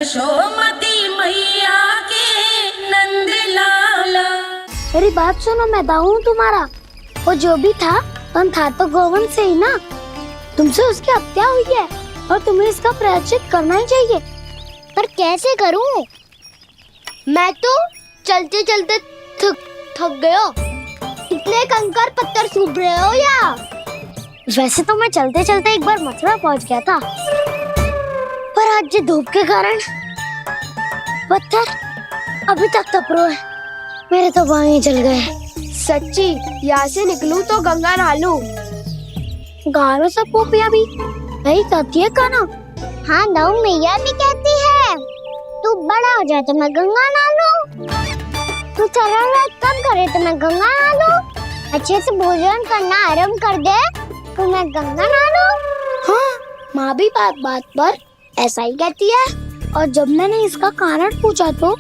यशोमती मैया के नंद लाला। मेरी बात सुनो, मैं दाऊ हूँ तुम्हारा। वो जो भी था था तो गोवंश से ही ना। तुमसे उसकी हत्या हुई है और तुम्हें इसका प्रायश्चित करना ही चाहिए। पर कैसे करूँ? मैं तो चलते चलते थक गया। इतने कंकर पत्थर सूख रहे हो या? वैसे तो मैं चलते चलते एक बार मथुरा पहुंच गया था, पर आज ये धूप के कारण पत्थर अभी तक तप रहे हैं। मेरे तो पाँव ही जल गए। सच्ची, यहाँ से निकलूं तो गंगा नहा लूं। गालों से पोपिया भी यही कहती है काना। हाँ, दाऊ मैया भी कहती है तू बड़ा हो जाए तो मैं गंगा नहा लूं, तू शरारत कम करे तो मैं गंगा नहा लूं, अच्छे से भोजन करना आरंभ कर दे तो मैं गंगा नहा लूं। हाँ, माँ भी बात बात पर ऐसा ही कहती है। और जब मैंने इसका कारण पूछा तो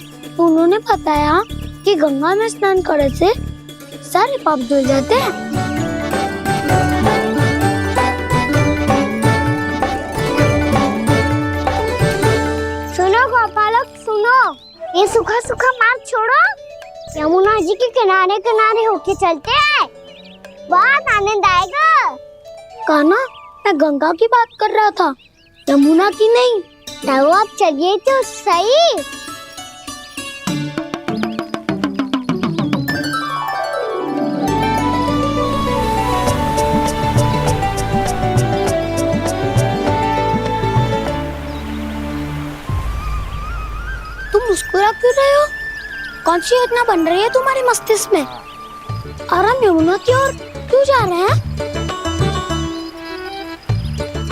उन्होंने बताया कि गंगा में स्नान करने से सारे पाप धुल जाते हैं। सुनो गोपालक, सुनो, ये सूखा सूखा मार्ग छोड़ो, यमुना जी के किनारे किनारे होके चलते हैं, बहुत आनंद आएगा। कान्हा, मैं गंगा की बात कर रहा था, यमुना की नहीं। तो आप चलिए तो सही। तुम मुस्कुरा क्यों रहे हो? कौन सी योजना बन रही है तुम्हारे मस्तिष्क में? और हम यमुना की ओर क्यों जा रहे हैं?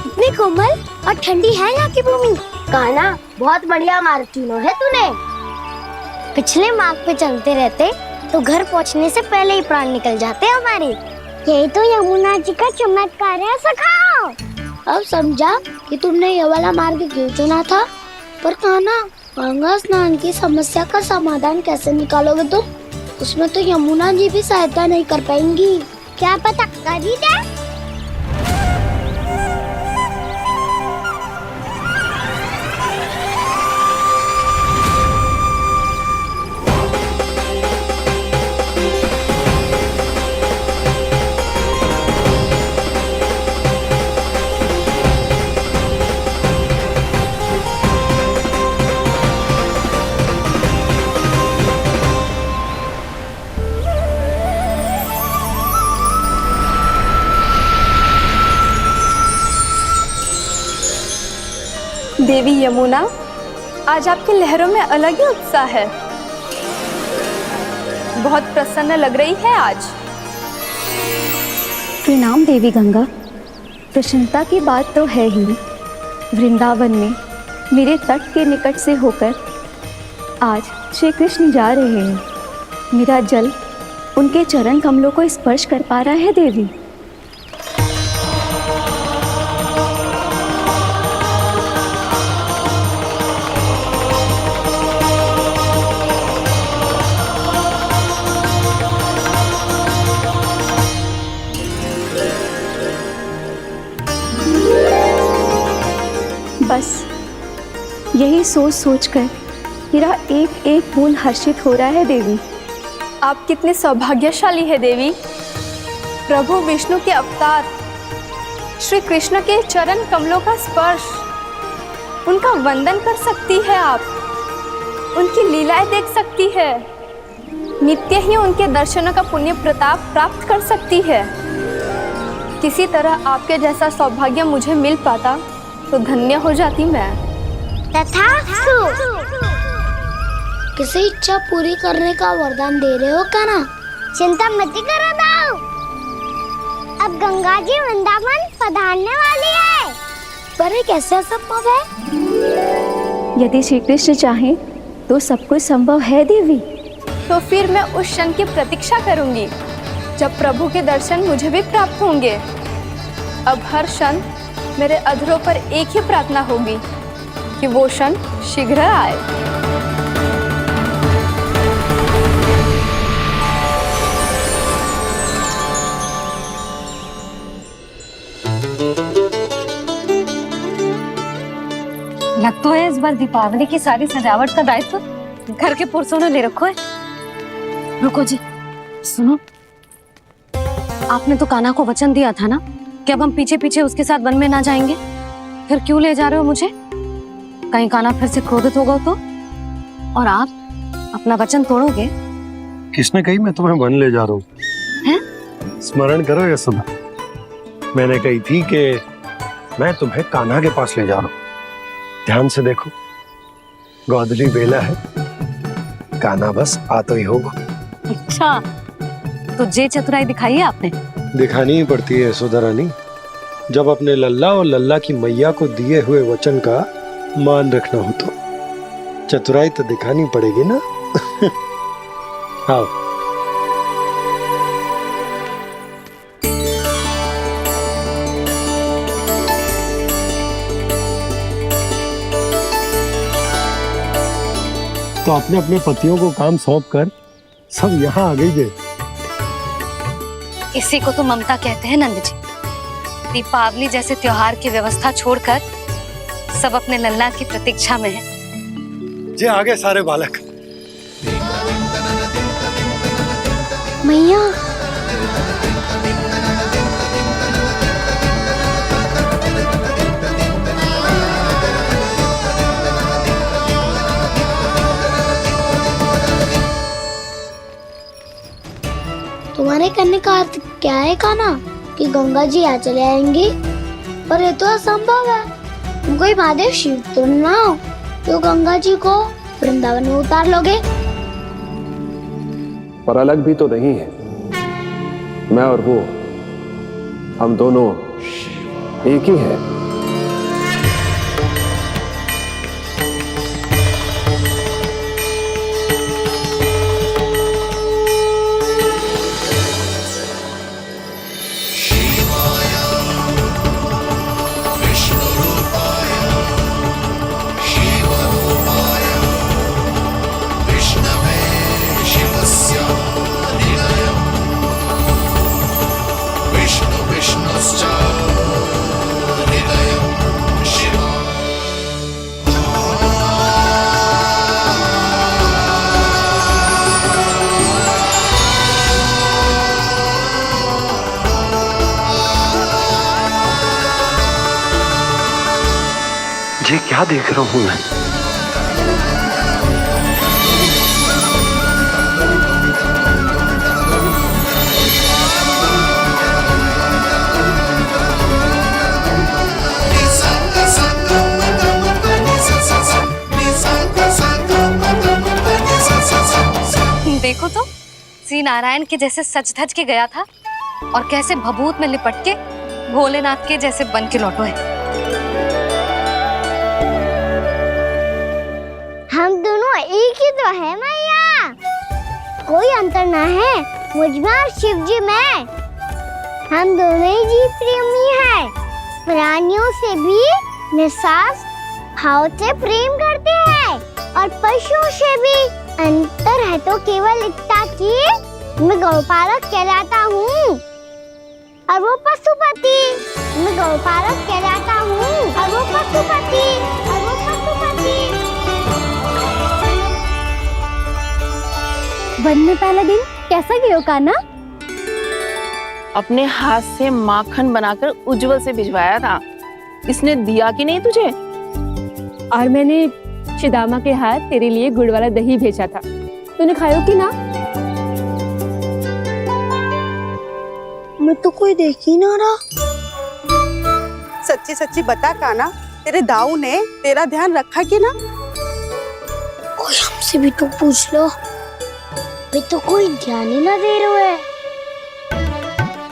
इतनी कोमल और ठंडी है यहाँ की भूमि। कान्हा, बहुत बढ़िया मार्ग चुना है तूने। पिछले मार्ग पे चलते रहते तो घर पहुँचने से पहले ही प्राण निकल जाते हमारे। यही तो यमुना जी का चमत्कार है सखा। अब समझा कि तुमने ये वाला मार्ग क्यों चुना था। पर कान्हा, गंगा स्नान की समस्या का समाधान कैसे निकालोगे तुम? उसमें तो यमुना जी भी सहायता नहीं कर पाएंगी। क्या पता कर ही दे। देवी यमुना, आज आपकी लहरों में अलग ही उत्साह है। बहुत प्रसन्न लग रही है आज। प्रणाम देवी गंगा। प्रसन्नता की बात तो है ही। वृंदावन में मेरे तट के निकट से होकर आज श्री कृष्ण जा रहे हैं। मेरा जल उनके चरण कमलों को स्पर्श कर पा रहा है देवी। बस यही सोच सोचकर मेरा एक एक बूंद हर्षित हो रहा है देवी। आप कितने सौभाग्यशाली है देवी। प्रभु विष्णु के अवतार श्री कृष्ण के चरण कमलों का स्पर्श, उनका वंदन कर सकती है आप, उनकी लीलाएं देख सकती है, नित्य ही उनके दर्शनों का पुण्य प्रताप प्राप्त कर सकती है। किसी तरह आपके जैसा सौभाग्य मुझे मिल पाता तो धन्य हो जाती मैं। तथास्तु। किसी इच्छा पूरी करने का वरदान दे रहे हो कान्हा? चिंता मत करो दाऊ, अब गंगा जी वृंदावन पधारने वाली है। पर ये कैसे संभव है? यदि श्री कृष्ण चाहें तो सब कुछ संभव है देवी। तो फिर मैं उस क्षण की प्रतीक्षा करूंगी जब प्रभु के दर्शन मुझे भी प्राप्त होंगे। अब हर क्षण मेरे अधरों पर एक ही प्रार्थना होगी कि वो क्षण शीघ्र आए। लग तो है इस बार दीपावली की सारी सजावट का दायित्व घर के पुरुषों ने ले रखो है। रुको जी, सुनो, आपने तो कान्हा को वचन दिया था ना कि अब हम पीछे पीछे उसके साथ वन में ना जाएंगे, फिर क्यों ले जा रहे हो मुझे? कहीं कान्हा फिर से क्रोधित होगा तो? और आप अपना वचन तोड़ोगे? किसने कही मैं तुम्हें वन ले जा रहा हूँ? स्मरण करो ये सुना, मैंने कही थी कि मैं तुम्हें कान्हा के पास ले जा रहा हूँ। ध्यान से देखो, गोदली बेला है, कान्हा बस आ तो ही होगा। अच्छा, तो जे चतुराई दिखाई है आपने? दिखानी ही पड़ती है यशोदा रानी, जब अपने लल्ला और लल्ला की मैया को दिए हुए वचन का मान रखना हो तो चतुराई तो दिखानी पड़ेगी ना। आओ। तो अपने अपने पतियों को काम सौंप कर सब यहाँ आ गई है। इसी को तो ममता कहते हैं नंद जी। दीपावली जैसे त्योहार की व्यवस्था छोड़कर सब अपने लल्ला की प्रतीक्षा में हैं। जे आगे सारे बालक। मैया, तुम्हारे करने का अर्थ क्या है कान्हा? कि गंगा जी आ चले आएंगे? पर ये तो असंभव है। तुम कोई महादेव शिव तो ना हो तो गंगा जी को वृंदावन में उतार लोगे? पर अलग भी तो नहीं है, मैं और वो, हम दोनों एक ही हैं। ये क्या देख रहा हूँ मैं? देखो तो, श्री नारायण के जैसे सज धज के गया था और कैसे भभूत में लिपट के भोलेनाथ के जैसे बन के लौटो है। हम दोनों एक ही तो है मैया, कोई अंतर ना है मुझ में और शिव जी में। हम दोनों ही जीव प्रेमी हैं, प्राणियों से भी निस्सास भाव से प्रेम करते हैं और पशुओं से भी। अंतर है तो केवल इतना कि मैं गौपालक कहलाता हूँ और वो पशुपति। मैं गौपालक कहलाता हूँ और वो पशुपति। वन में पहला दिन कैसा गया कान्हा? अपने हाथ से माखन बनाकर उज्जवल से भिजवाया था। इसने दिया कि नहीं तुझे? और मैंने शिदामा के हाथ तेरे लिए गुड़ वाला दही भेजा था, तूने खायो कि ना? मैं तो कोई देख ही ना रहा। सच्ची सच्ची बता कान्हा, तेरे दाऊ ने तेरा ध्यान रखा कि ना? कोई हमसे भी तो पूछ लो, वे तो कोई ध्यान ही ना दे रहे हैं।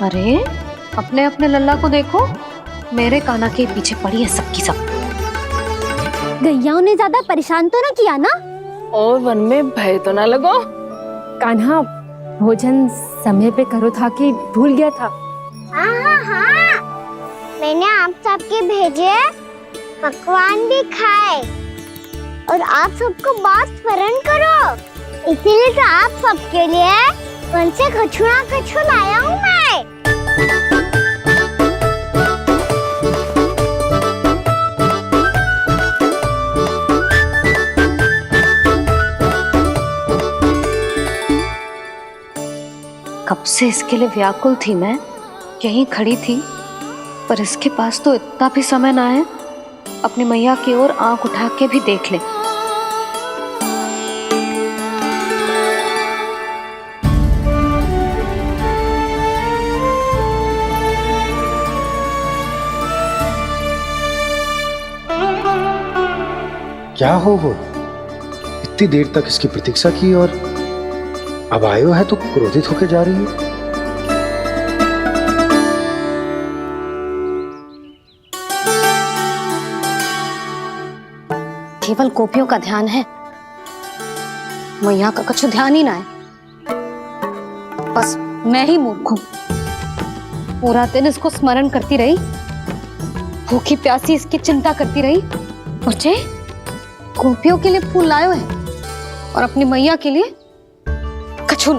अरे अपने अपने लल्ला को देखो, मेरे कान्हा के पीछे पड़ी है सबकी सब। गैयाओं ने ज्यादा परेशान तो ना किया ना? और वन में भय तो ना लगो? कान्हा भोजन समय पे करो था कि भूल गया था? हाँ, मैंने आप सबके भेजे पकवान भी खाए और आप सबको बात स्मरण करो, इसीलिए तो आप सबके लिए वन से कछु लाया हूँ मैं। कब से इसके लिए व्याकुल थी मैं, यहीं खड़ी थी, पर इसके पास तो इतना भी समय ना है अपनी मैया की ओर आंख उठा के भी देख ले। क्या हो वो? इतनी देर तक इसकी प्रतीक्षा की और अब आयो है तो क्रोधित होकर जा रही है। केवल गोपियों का ध्यान है, मैया का कुछ ध्यान ही ना है। बस मैं ही मूर्ख हूं, पूरा दिन इसको स्मरण करती रही, भूखी प्यासी इसकी चिंता करती रही, और जे गोपियों के लिए फूल लायो है और अपनी मैया के लिए कछु न।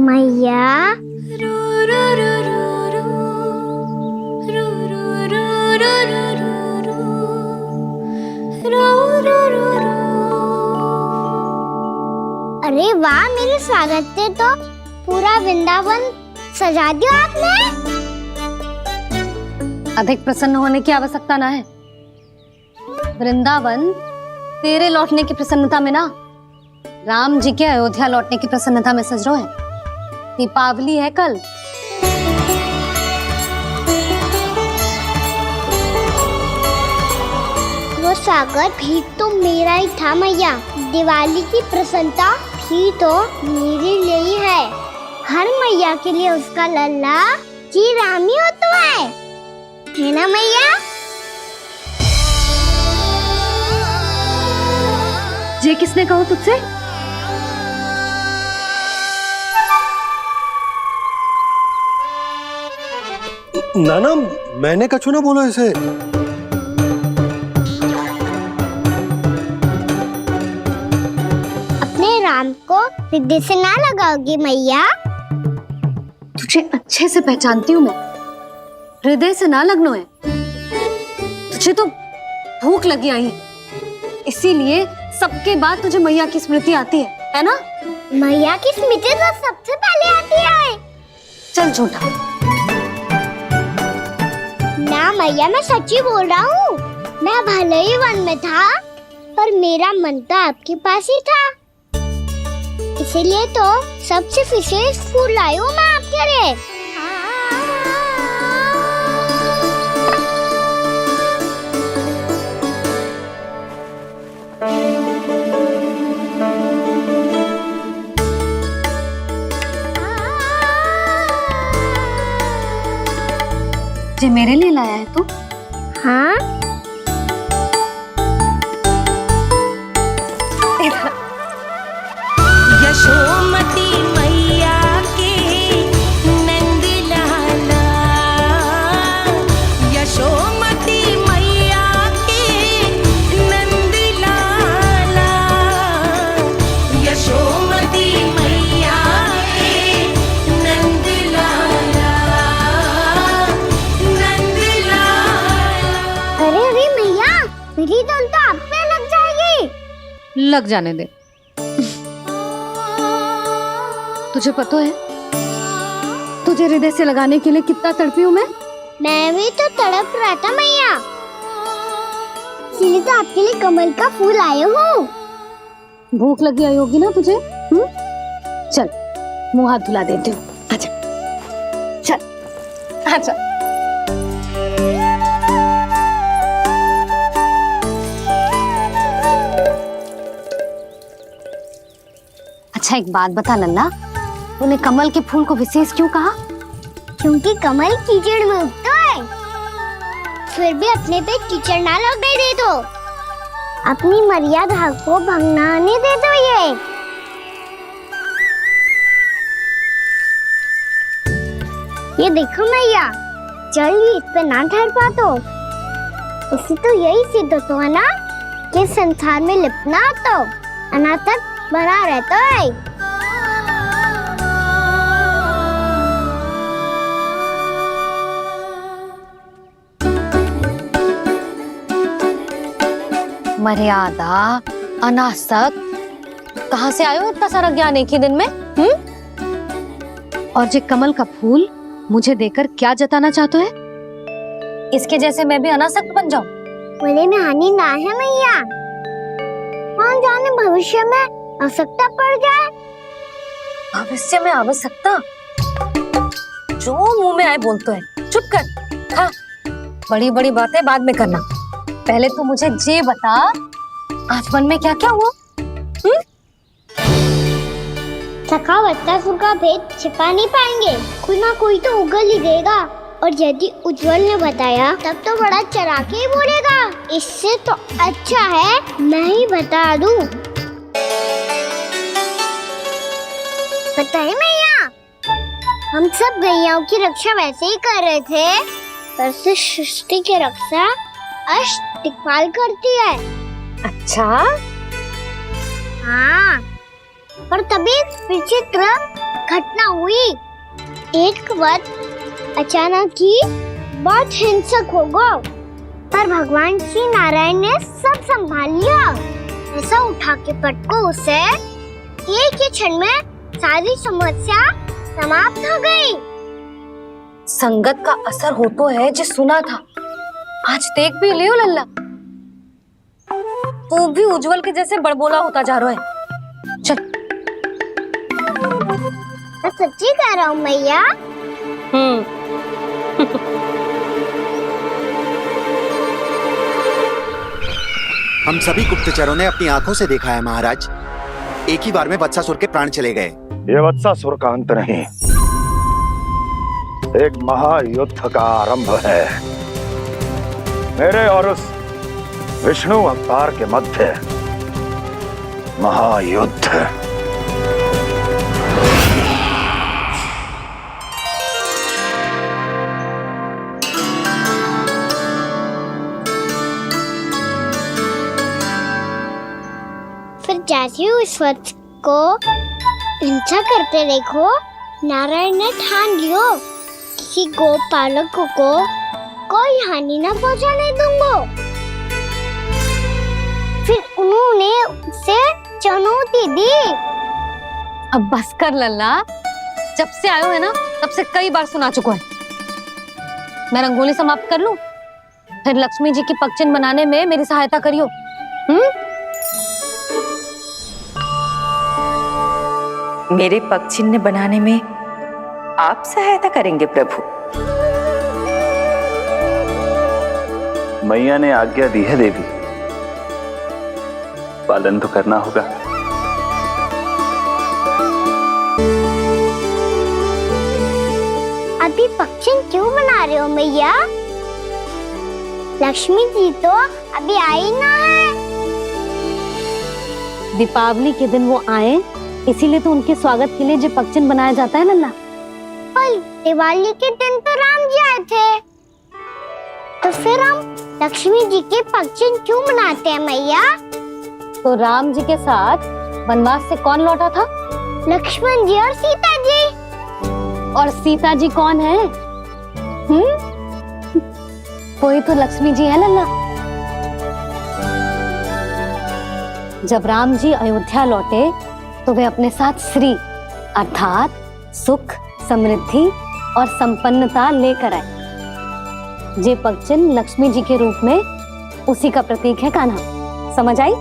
मैया अरे वाह, मेरे स्वागत से तो पूरा वृंदावन सजा दिया आपने। अधिक प्रसन्न होने की आवश्यकता ना है। वृंदावन तेरे लौटने की प्रसन्नता में ना, राम जी के अयोध्या लौटने की प्रसन्नता में सज रहे हैं। दीपावली है कल। वो स्वागत भी तो मेरा ही था मैया। दिवाली की प्रसन्नता भी तो मेरे लिए ही है। हर मैया के लिए उसका लल्ला जी राम ही होता है ना मैया? ये किसने कहा तुझसे? नाना, मैंने कछु ना बोला इसे। अपने राम को हृदय से ना लगाओगी मैया? तुझे अच्छे से पहचानती हूँ मैं, हृदय से ना लगनो है। तुझे तो भूख लगी आई, इसीलिए सबके बाद तुझे मैया की स्मृति आती है ना? मैया की स्मृति तो सबसे पहले आती है। चल झूठा। ना मैया, मैं सच्ची बोल रहा हूँ। मैं भले ही वन में था, पर मेरा मन तो आपके पास ही था। इसीलिए तो सबसे विशेष फूल लाई हूँ मैं आपके लिए। जे मेरे लिए लाया है तू? हाँ, यशोमती मैया के नंद लाला, यशोमती मैया के नंद लाला, यशोमती मैया के नंद लाला, नंद लाला। अरे अरे मैया, मेरी धुन तो आप पे लग जाएगी। लग जाने दे। तुझे पता है तुझे हृदय से लगाने के लिए कितना तड़पी हूँ मैं भी तो तड़प रहा था मैया, इसलिए तो आपके लिए कमल का फूल आया हूँ। भूख लगी आई होगी ना तुझे? चल मुंह हाथ धुला देती हूँ। आजा, चल आजा। अच्छा एक बात बता लल्ला, तूने कमल के फूल को विशेष क्यों कहा? क्योंकि कमल कीचड़ में उगता है, फिर भी अपने पे कीचड़ ना लगने दे दो। अपनी मर्यादा को भंग ना आने दे दो। ये देखो मैया, जल भी इस पे ना ठहर पा तो इससे तो यही सिद्ध होता है ना कि संसार में लिपना तो अनाथक बना रहता है। मर्यादा अनासक, कहाँ से आयो इतना सारा ज्ञान एक ही दिन में? और ये कमल का फूल मुझे देकर क्या जताना चाहते है? इसके जैसे मैं भी अनासक्त बन जाऊं? बोले में हानि ना है मैया, कौन जाने भविष्य में आवश्यकता पड़ जाए। भविष्य में आवश्यकता? जो मुंह में आए बोलते हैं, चुप कर। हाँ, बड़ी बड़ी बातें बाद में करना, पहले तू मुझे ये बता आज मन में क्या क्या हुआ? सखा बत्तासुर का भेद छिपा नहीं पाएंगे, कोई ना कोई तो उगल ही देगा। और यदि उज्जवल ने बताया तब तो बड़ा चढ़ा के ही बोलेगा। इससे तो अच्छा है मैं ही बता दूं। पता है मैया, हम सब गैयाओं की रक्षा वैसे ही कर रहे थे, पर से सृष्टि की रक्षा अष्ट दिक्पाल करती है। अच्छा? हाँ, पर तभी विचित्र घटना हुई। एक वक्त अचानक ही बहुत हिंसक हो गया, पर भगवान श्री नारायण ने सब संभाल लिया। ऐसा उठा के पटको उसे, एक ही क्षण में सारी समस्या समाप्त हो गई। संगत का असर हो तो है जो सुना था, आज देख भी लियो लल्ला, तू भी उज्जवल के जैसे बड़बोला होता जा रहा है। चल। मैं सच्ची कह रहा हूँ मैया। हम सभी गुप्तचरों ने अपनी आंखों से देखा है महाराज, एक ही बार में वत्सासुर के प्राण चले गए। ये वत्सासुर का अंत नहीं, एक महायुद्ध का आरंभ है। मेरे और उस विष्णु अवतार के मध्य महायुद्ध। फिर जैसे ही उस वत्स को हिंसा करते देखो, नारायण ने ठान लियो किसी गोपालक को कोई हानि न पहुंचाने दूंगा। फिर उन्होंने उसे चुनौती दी। अब बस कर लल्ला, जब से आयो है ना तब से कई बार सुना चुका है। मैं रंगोली समाप्त कर लूं, फिर लक्ष्मी जी की पगचिन बनाने में मेरी सहायता करियो। मेरे पगचिन्ह बनाने में आप सहायता करेंगे प्रभु? मैया ने आज्ञा दी है देवी, पालन तो करना होगा। अभी पक्षी क्यों बना रहे हो मैया? लक्ष्मी जी तो अभी आई ना है। दीपावली के दिन वो आए, इसीलिए तो उनके स्वागत के लिए जो पगचिन बनाया जाता है लल्ला। पर दिवाली के दिन तो राम जी आए थे, तो फिर हम लक्ष्मी जी के पगचिन क्यों बनाते हैं मैया? तो राम जी के साथ वनवास से कौन लौटा था? लक्ष्मण जी और सीता जी। और सीता जी कौन है? कोई तो लक्ष्मी जी है लल्ला। जब राम जी अयोध्या लौटे तो वे अपने साथ श्री अर्थात सुख, समृद्धि और संपन्नता लेकर आए। ये पगचिन लक्ष्मी जी के रूप में उसी का प्रतीक है कान्हा। समझ आई?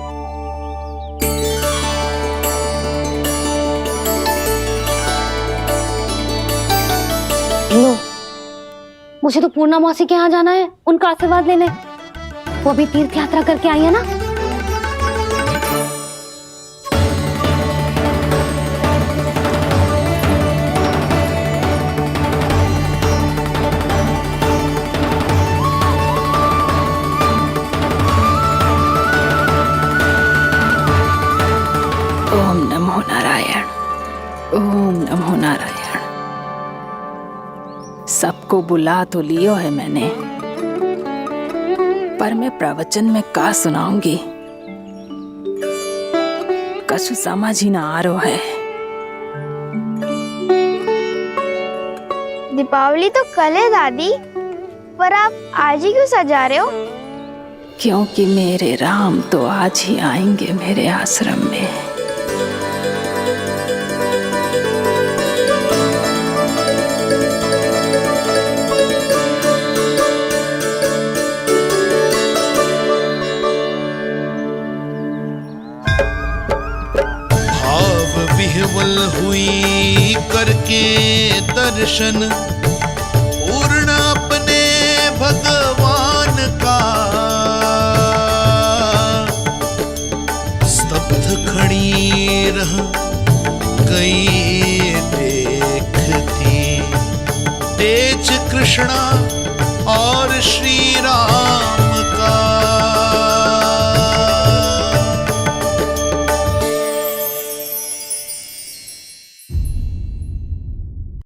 लो, मुझे तो पूर्णा मौसी के यहाँ जाना है उनका आशीर्वाद लेने। वो भी तीर्थ यात्रा करके आई है ना। ओम नमो नारायण, ओम नमो नारायण। सबको बुला तो लियो है मैंने, पर मैं प्रवचन में का सुनाऊंगी, कछु समझ ही ना आ रहा है। दीपावली तो कल है दादी, पर आप आज ही क्यों सजा रहे हो? क्योंकि मेरे राम तो आज ही आएंगे मेरे आश्रम में। भाव विह्वल हुई करके दर्शन, पूर्ण अपने भगवान का, स्तब्ध खड़ी रह गई देखती तेज कृष्णा और श्री राम